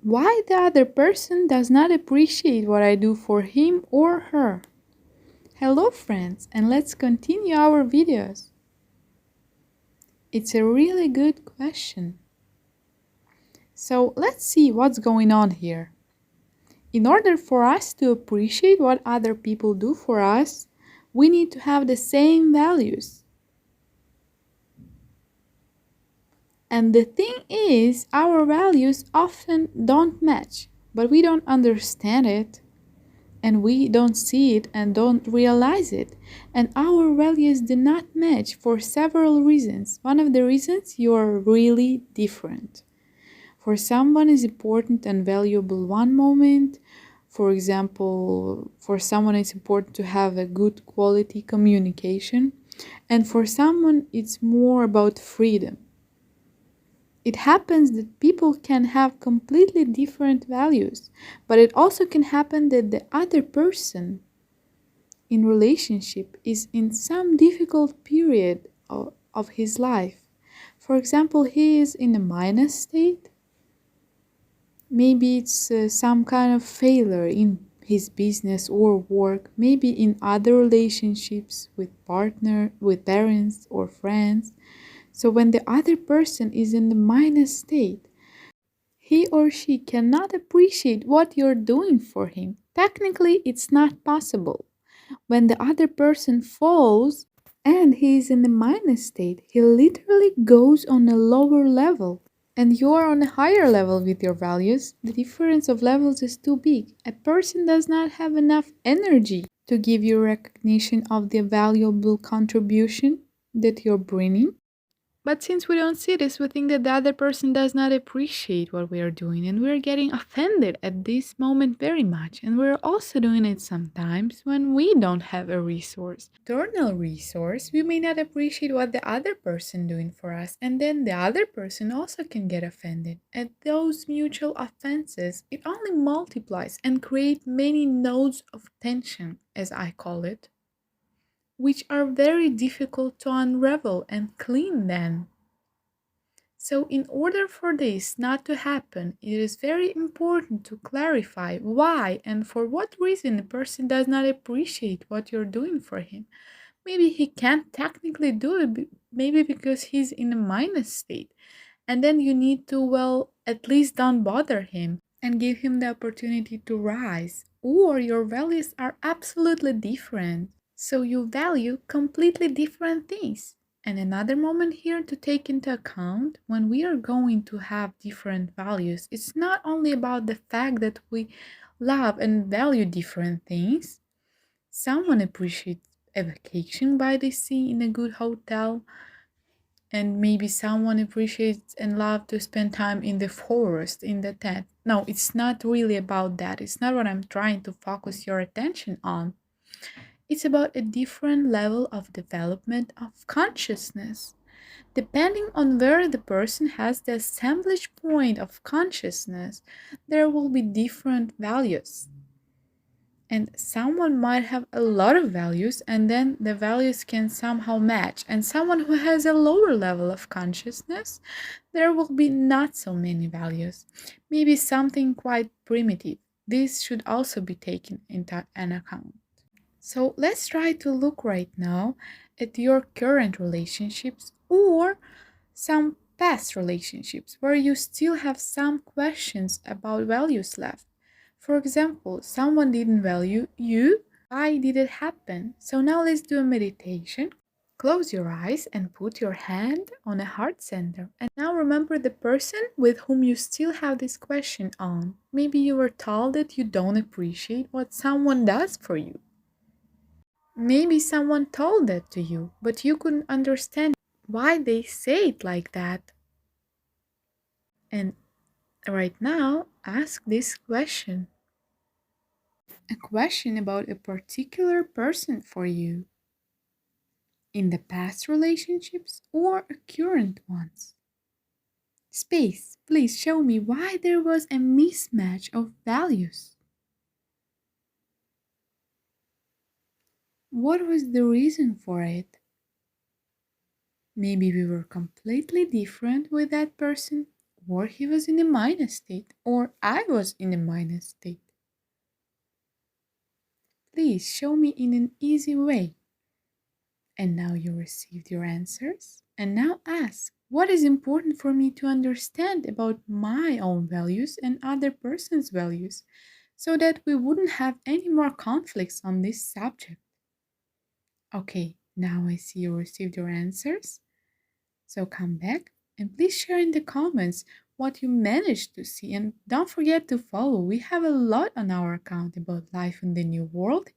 why the other person does not appreciate what I do for him or her. Hello friends, and let's continue our videos. It's a really good question. So let's see what's going on here. In order for us to appreciate what other people do for us, we need to have the same values. And the thing is, our values often don't match, but we don't understand it, and we don't see it and don't realize it. And our values do not match for several reasons. One of the reasons, you are really different. For someone is important and valuable one moment. For example, for someone it's important to have a good quality communication, and for someone it's more about freedom. It happens that people can have completely different values, but it also can happen that the other person in relationship is in some difficult period of his life. For example, he is in a minus state. Maybe it's some kind of failure in his business or work, maybe in other relationships with partner, with parents or friends. So when the other person is in the minus state, he or she cannot appreciate what you're doing for him. Technically, it's not possible. When the other person falls and he is in the minus state, he literally goes on a lower level. And you are on a higher level with your values. The difference of levels is too big. A person does not have enough energy to give you recognition of the valuable contribution that you're bringing. But since we don't see this, we think that the other person does not appreciate what we are doing, and we're getting offended at this moment very much. And we're also doing it sometimes when we don't have a resource. External resource, we may not appreciate what the other person doing for us, and then the other person also can get offended. At those mutual offenses, it only multiplies and create many nodes of tension, as I call it, which are very difficult to unravel and clean then. So, in order for this not to happen, it is very important to clarify why and for what reason a person does not appreciate what you're doing for him. Maybe he can't technically do it, maybe because he's in a minus state. And then you need to, well, at least don't bother him and give him the opportunity to rise. Or your values are absolutely different. So you value completely different things. And another moment here to take into account when we are going to have different values, it's not only about the fact that we love and value different things. Someone appreciates a vacation by the sea in a good hotel, and maybe someone appreciates and love to spend time in the forest in the tent. No, it's not really about that. It's not what I'm trying to focus your attention on. It's about a different level of development of consciousness. Depending on where the person has the assemblage point of consciousness, there will be different values. And someone might have a lot of values, and then the values can somehow match. And someone who has a lower level of consciousness, there will be not so many values. Maybe something quite primitive. This should also be taken into an account. So let's try to look right now at your current relationships or some past relationships where you still have some questions about values left. For example, someone didn't value you. Why did it happen? So now let's do a meditation. Close your eyes and put your hand on a heart center. And now remember the person with whom you still have this question on. Maybe you were told that you don't appreciate what someone does for you. Maybe someone told that to you, but you couldn't understand why they say it like that. And right now, ask this question. A question about a particular person for you in the past relationships or current ones. Space, please show me why there was a mismatch of values. What was the reason for it? Maybe we were completely different with that person. or he was in a minus state, or I was in a minus state. Please show me in an easy way. And now you received your answers. And now ask, what is important for me to understand about my own values and other person's values so that we wouldn't have any more conflicts on this subject? Okay, now I see you received your answers. So come back and please share in the comments what you managed to see, and don't forget to follow. We have a lot on our account about life in the new world.